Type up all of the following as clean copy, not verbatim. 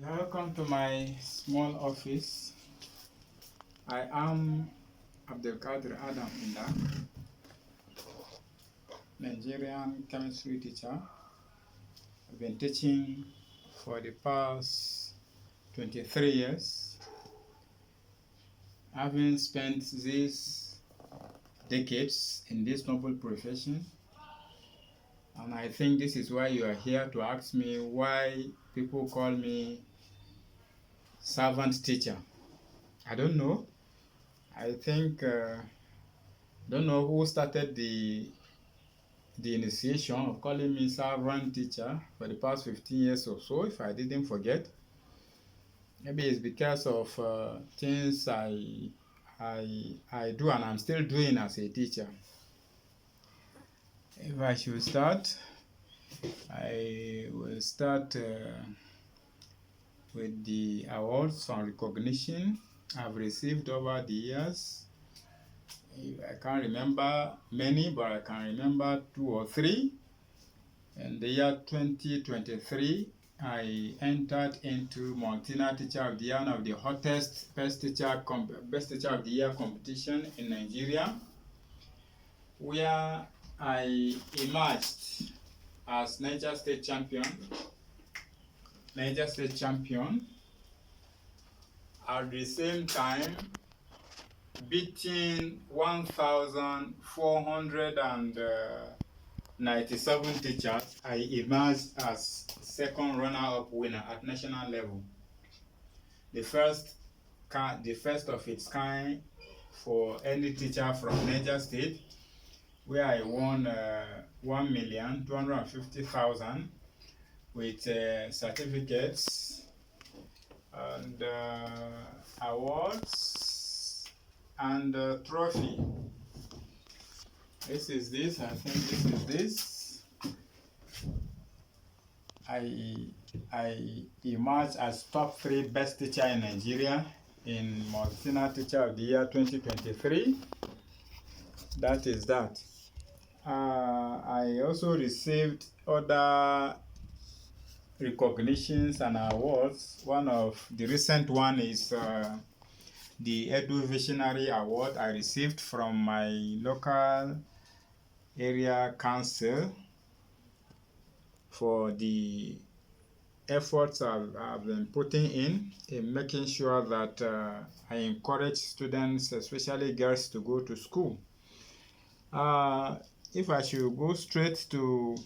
Welcome to my small office. I am TeacherAdam's Nigerian chemistry teacher. I've been teaching for the past 23 years. Having spent these decades in this noble profession, and I think this is why you are here to ask me why people call me servant teacher. I don't know. I think don't know who started the initiation of calling me servant teacher for the past 15 years or so, if I didn't forget. Maybe it's because of things I do and I'm still doing as a teacher. If I should start, I will start with the awards and recognition I've received over the years. I can't remember many, but I can remember 2 or 3. In the year 2023, I entered into Montana Teacher of the Year, one of the hottest Best Teacher of the Year competition in Nigeria, where I emerged as Niger State Champion. At the same time, beating 1,497 teachers, I emerged as second runner-up winner at national level. The first of its kind for any teacher from Niger State, where I won 1,250,000 with certificates and awards and trophy. This is this. I think this is this. I emerged as top 3 best teacher in Nigeria in Montana Teacher of the Year 2023. That is that. I also received other recognitions and awards. One of the recent one is the Edu Visionary Award I received from my local area council for the efforts I've been putting in making sure that I encourage students, especially girls, to go to school. If I should go straight to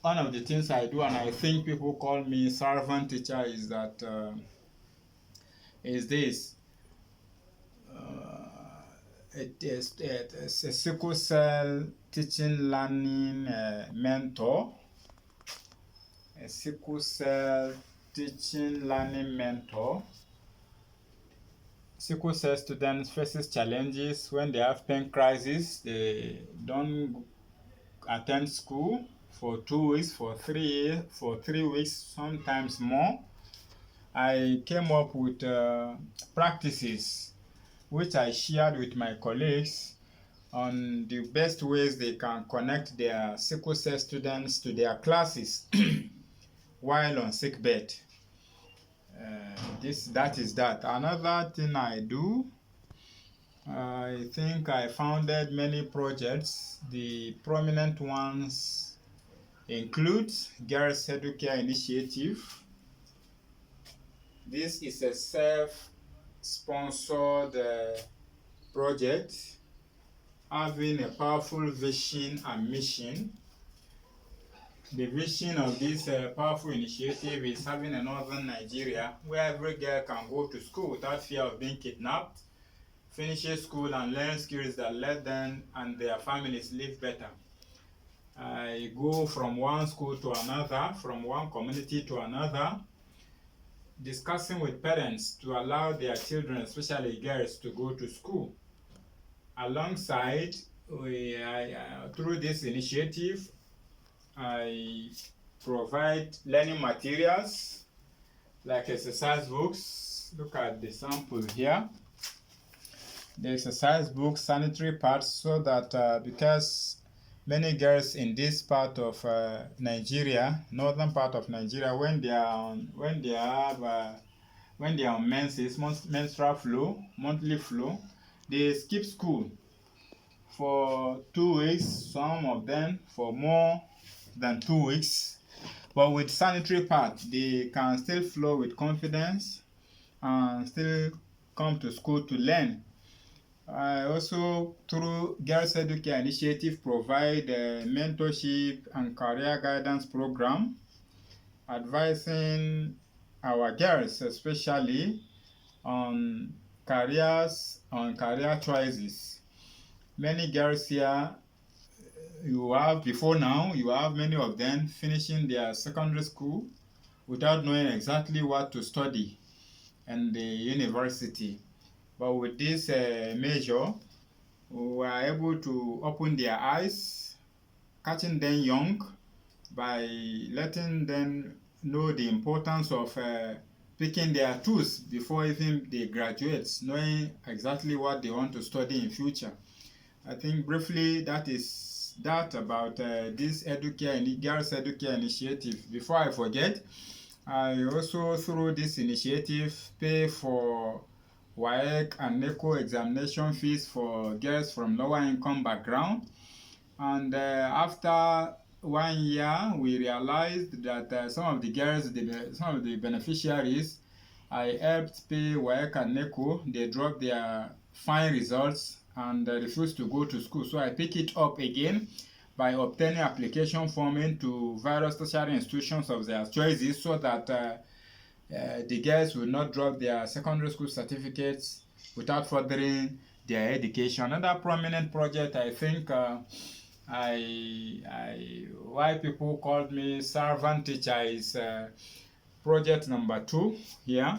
one of the things I do, and I think people call me servant teacher, is that it is a sickle cell teaching learning mentor. A sickle cell teaching learning mentor. Sickle cell students faces challenges when they have pain crisis. They don't attend school for 2 weeks, for 3 weeks, sometimes more. I came up with practices which I shared with my colleagues on the best ways they can connect their sickle cell students to their classes while on sick bed. That is that. Another thing I do, I think I founded many projects. The prominent ones include Girls Educare Initiative. This is a self-sponsored project having a powerful vision and mission. The vision of this powerful initiative is having a northern Nigeria where every girl can go to school without fear of being kidnapped, finish school and learn skills that let them and their families live better. I go from one school to another, from one community to another, discussing with parents to allow their children, especially girls, to go to school. Alongside, through this initiative, I provide learning materials like exercise books. Look at the sample here. The exercise books, sanitary pads, so that because many girls in this part of Nigeria, northern part of Nigeria, when they are on menses, menstrual flow, monthly flow, they skip school for 2 weeks, some of them for more than 2 weeks. But with sanitary pad, they can still flow with confidence and still come to school to learn. I also, through Girls Educare Initiative, provide a mentorship and career guidance program, advising our girls, especially on career choices. Many girls here, you have many of them finishing their secondary school without knowing exactly what to study in the university. But with this measure, we are able to open their eyes, catching them young by letting them know the importance of picking their tools before even they graduate, knowing exactly what they want to study in future. I think briefly that is that about this Girls Educare Initiative. Before I forget, I also through this initiative pay for WAEC and NECO examination fees for girls from lower income background. And after 1 year, we realized that some of the girls, some of the beneficiaries, I helped pay WAEC and NECO. They dropped their fine results and refused to go to school. So I pick it up again by obtaining application form into various tertiary institutions of their choices so that the girls will not drop their secondary school certificates without furthering their education. Another prominent project, I think, why people called me servant teacher is project number 2 here.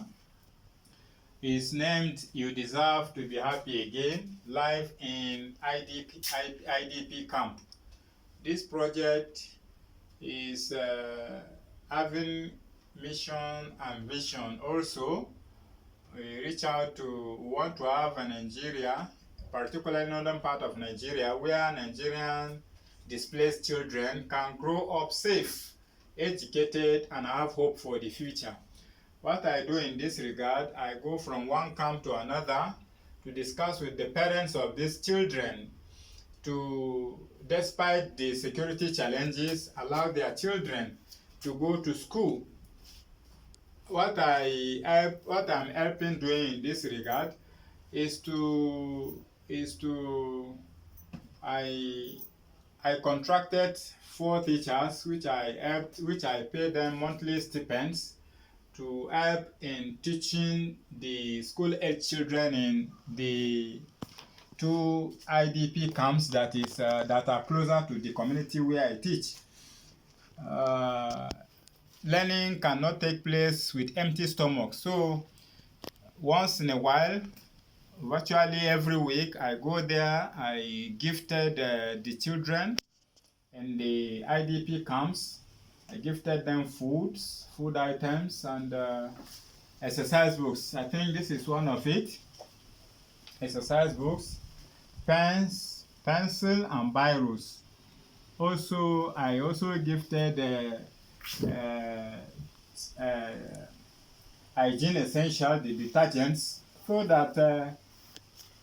Is named You Deserve to Be Happy Again, live in IDP camp. This project is having mission and vision. Also, we reach out to want to have a Nigeria, particularly northern part of Nigeria, where Nigerian displaced children can grow up safe, educated, and have hope for the future. What I do in this regard, I go from one camp to another to discuss with the parents of these children to, despite the security challenges, allow their children to go to school. What I'm helping doing in this regard is I contracted 4 teachers which I pay them monthly stipends to help in teaching the school-age children in the 2 IDP camps that are closer to the community where I teach. Learning cannot take place with empty stomach. So once in a while, virtually every week, I go there. I gifted the children in the IDP camps. I gifted them food items, and exercise books. I think this is one of it. Exercise books, pens, pencil, and biros. Also, I also gifted hygiene essentials, the detergents, so that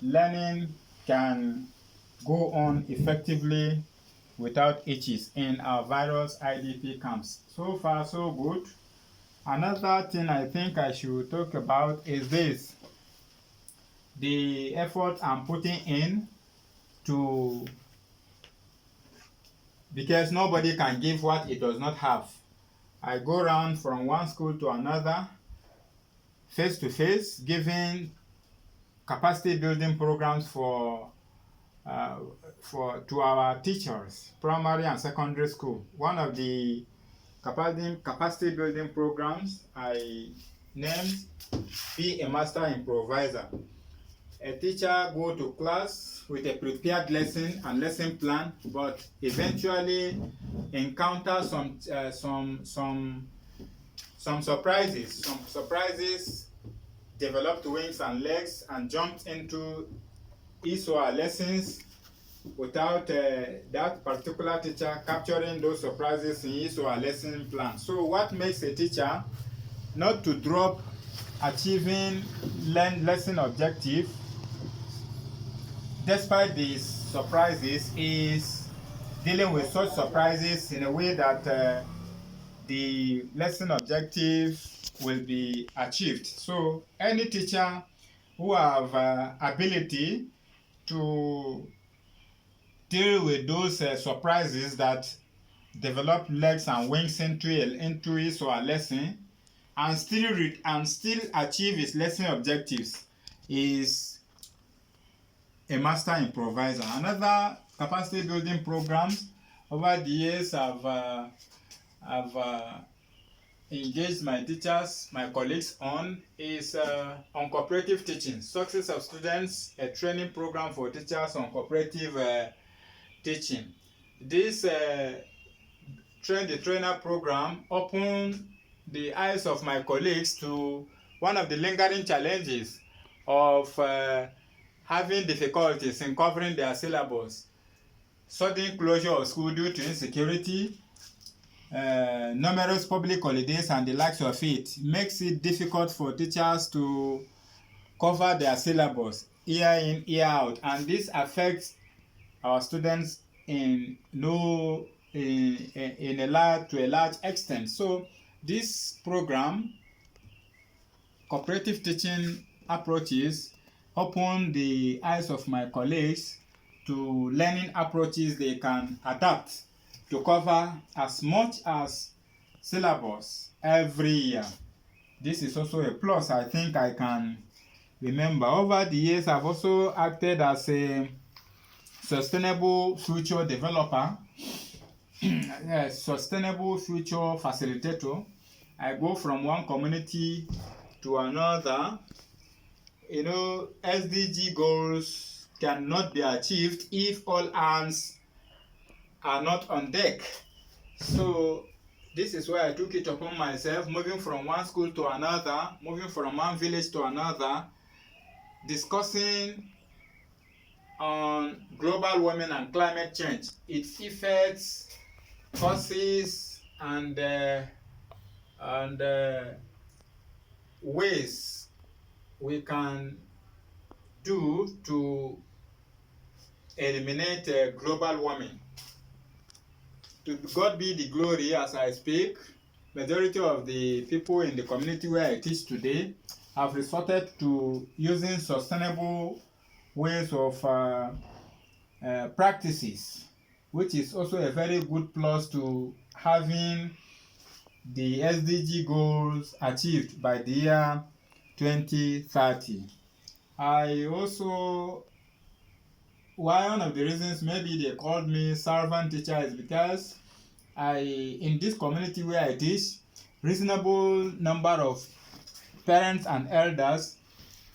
learning can go on effectively without itches in our various IDP camps. So far, so good. Another thing I think I should talk about is this: the effort I'm putting in to, because nobody can give what it does not have. I go around from one school to another, face to face, giving capacity building programs to our teachers, primary and secondary school. One of the capacity building programs I named Be a Master Improviser. A teacher go to class with a prepared lesson and lesson plan, but eventually encounter some surprises. Some surprises developed wings and legs and jumped into his or her lessons without that particular teacher capturing those surprises in his or her lesson plan. So what makes a teacher not to drop achieving lesson objective despite these surprises is dealing with such surprises in a way that the lesson objective will be achieved. So any teacher who have ability to deal with those surprises that develop legs and wings into his or her lesson and still achieve his lesson objectives is a master improviser. Another capacity building programs over the years have engaged my teachers, my colleagues on is on cooperative teaching. Success of Students, a training program for teachers on cooperative teaching. This trainer program opened the eyes of my colleagues to one of the lingering challenges of having difficulties in covering their syllabus. Sudden closure of school due to insecurity, numerous public holidays and the likes of it makes it difficult for teachers to cover their syllabus year in, year out, and this affects our students to a large extent. So this program, cooperative teaching approaches, open the eyes of my colleagues to learning approaches they can adapt to cover as much as syllabus every year. This is also a plus I think I can remember. Over the years, I've also acted as a sustainable future developer, a sustainable future facilitator. I go from one community to another. You know, SDG goals cannot be achieved if all hands are not on deck. So this is why I took it upon myself, moving from one school to another, moving from one village to another, discussing on global warming and climate change, its effects, causes, and ways we can do to eliminate global warming. To God be the glory. As I speak, majority of the people in the community where I teach today have resorted to using sustainable ways of practices, which is also a very good plus to having the SDG goals achieved by the year 2030. I also, one of the reasons maybe they called me servant teacher is because in this community where I teach, reasonable number of parents and elders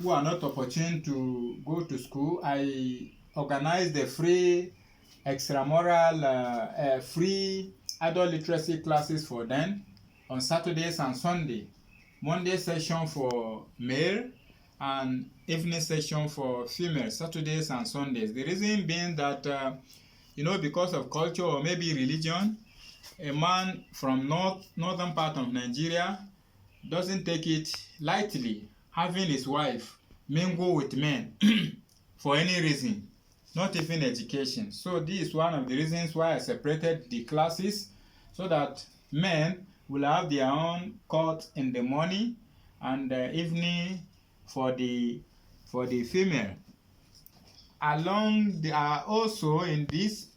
who are not opportune to go to school, I organize the free extramural, free adult literacy classes for them on Saturdays and Sunday. Monday session for male and evening session for female, Saturdays and Sundays. The reason being that, because of culture or maybe religion, a man from northern part of Nigeria doesn't take it lightly having his wife mingle with men for any reason, not even education. So this is one of the reasons why I separated the classes, so that men will have their own court in the morning and evening for the female. Also in this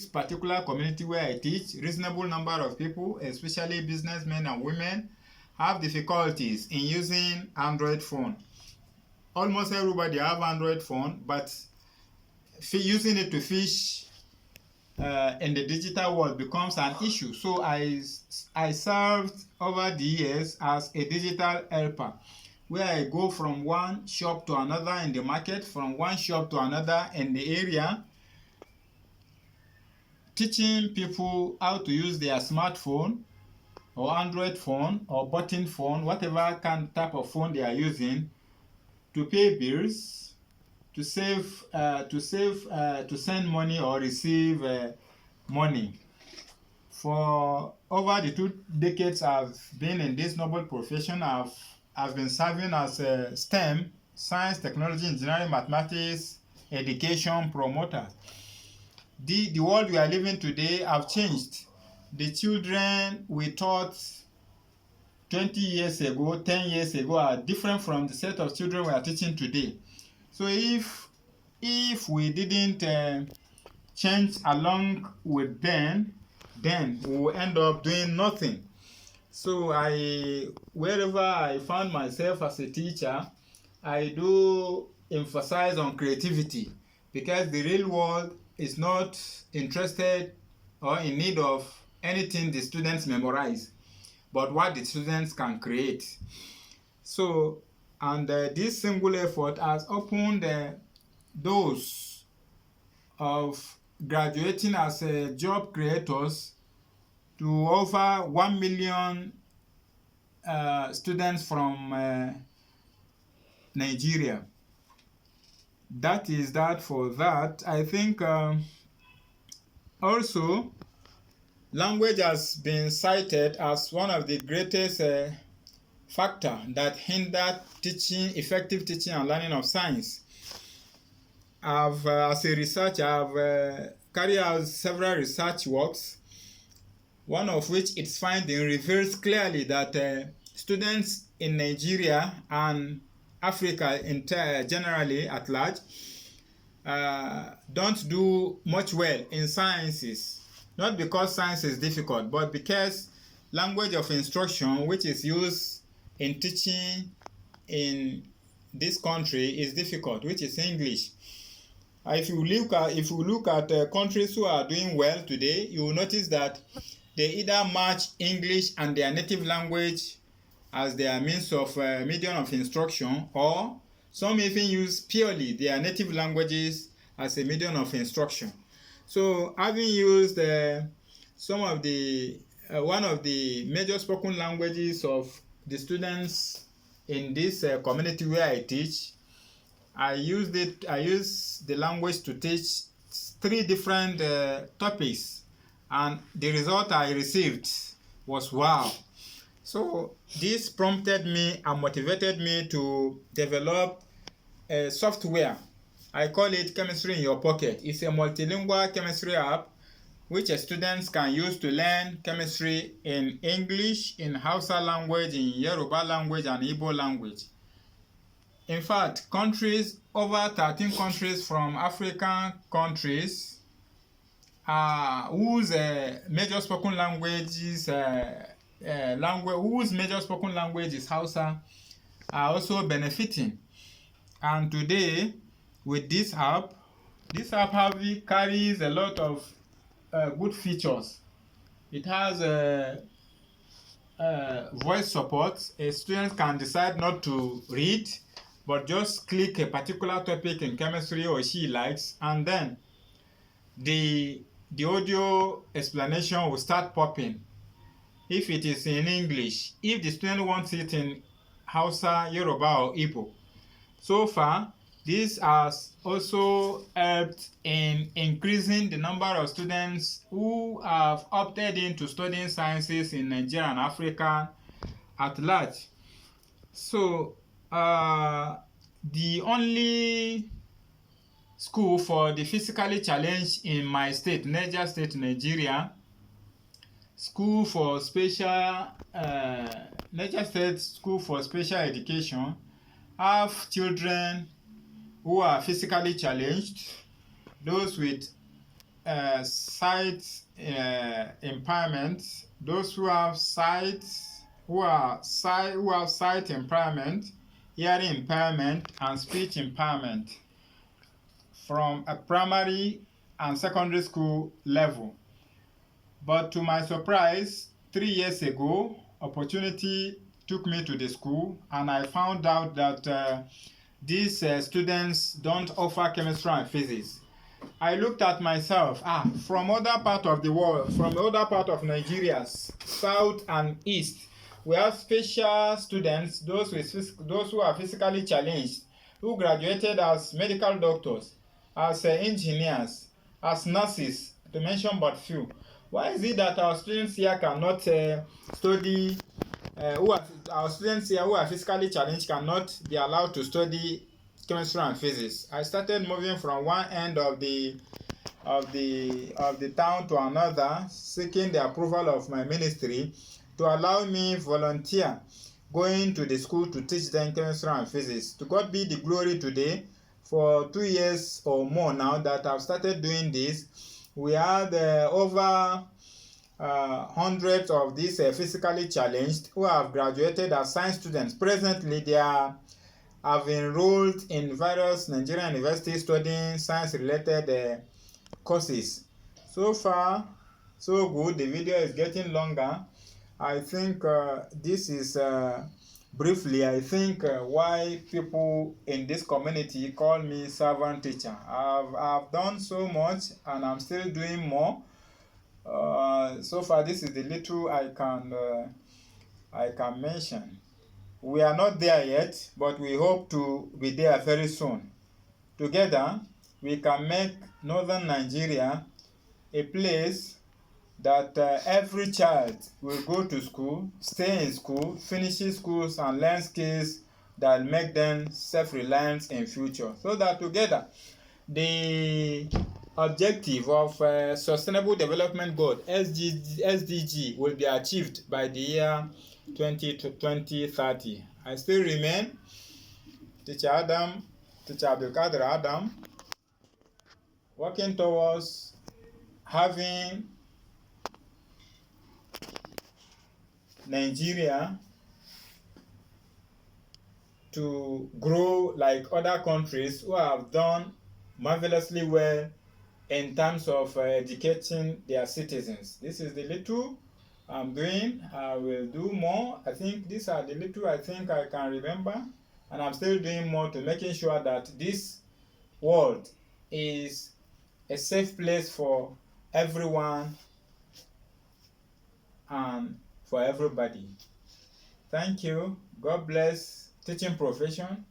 particular community where I teach, reasonable number of people, especially businessmen and women, have difficulties in using Android phone. Almost everybody have Android phone, but using it to fish in the digital world becomes an issue. So I served over the years as a digital helper, where I go from one shop to another in the market, from one shop to another in the area, teaching people how to use their smartphone or Android phone or button phone, whatever type of phone they are using, to pay bills, to send money or receive money. For over the 2 decades I've been in this noble profession, I've been serving as a STEM, science, technology, engineering, mathematics, education promoter. The world we are living today have changed. The children we taught 20 years ago, 10 years ago are different from the set of children we are teaching today. So if we didn't change along with them, then we will end up doing nothing. So wherever I found myself as a teacher, I do emphasize on creativity, because the real world is not interested or in need of anything the students memorize, but what the students can create. So, and this single effort has opened doors of graduating as job creators to over 1 million students from Nigeria. That is that for that. I think also language has been cited as one of the greatest factor that hinder effective teaching and learning of science. As a researcher, I've carried out several research works, one of which its finding reveals clearly that students in Nigeria and Africa generally at large don't do much well in sciences, not because science is difficult, but because language of instruction which is used in teaching in this country is difficult, which is English. If you look at countries who are doing well today, you will notice that they either match English and their native language as their means of medium of instruction, or some even use purely their native languages as a medium of instruction. So, having used one of the major spoken languages of the students in this community where I teach, I use the language to teach 3 different topics, and the result I received was wow. So this prompted me and motivated me to develop a software. I call it Chemistry in Your Pocket. It's a multilingual chemistry app which students can use to learn chemistry in English, in Hausa language, in Yoruba language, and Igbo language. In fact, over 13 countries from African countries whose major spoken language is Hausa are also benefiting. And today, with this app carries a lot of good features. It has voice support. A student can decide not to read, but just click a particular topic in chemistry or she likes, and then the audio explanation will start popping. If it is in English, if the student wants it in Hausa, Yoruba, or Igbo. So far, this has also helped in increasing the number of students who have opted into studying sciences in Nigeria and Africa at large. So, the only school for the physically challenged in my state, Niger State, Nigeria, Niger State School for Special Education, have children who are physically challenged, those with sight impairment, those who have sight impairment, hearing impairment, and speech impairment from a primary and secondary school level. But to my surprise, 3 years ago, opportunity took me to the school, and I found out that these students don't offer chemistry and physics. I looked at myself, from other part of the world, from other part of Nigeria, south and east, we have special students, those who are physically challenged, who graduated as medical doctors, as engineers, as nurses, to mention but few. Why is it that our students here cannot study, our students here who are physically challenged cannot be allowed to study chemistry and physics? I started moving from one end of the town to another, seeking the approval of my ministry to allow me volunteer going to the school to teach them chemistry and physics. To God be the glory today. For 2 years or more now that I've started doing this, we had over hundreds of these physically challenged who have graduated as science students. Presently, they have enrolled in various Nigerian universities studying science-related courses. So far, so good. The video is getting longer. I think this is briefly, I think why people in this community call me servant teacher. I've done so much and I'm still doing more. So far, this is the little I can mention. We are not there yet, but we hope to be there very soon. Together, we can make northern Nigeria a place that every child will go to school, stay in school, finish schools, and learn skills that make them self-reliant in future. So that together, the objective of Sustainable Development Goal (SDG) will be achieved by the year 2030. I still remain Teacher Adam, working towards having Nigeria to grow like other countries who have done marvelously well in terms of educating their citizens. This is the little I'm doing. I will do more. I think these are the little I think I can remember, and I'm still doing more to making sure that this world is a safe place for everyone and for everybody. Thank you. God bless teaching profession.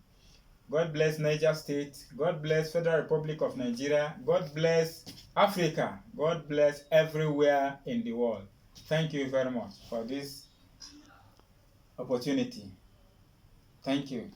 God bless Niger State. God bless Federal Republic of Nigeria. God bless Africa. God bless everywhere in the world. Thank you very much for this opportunity. Thank you.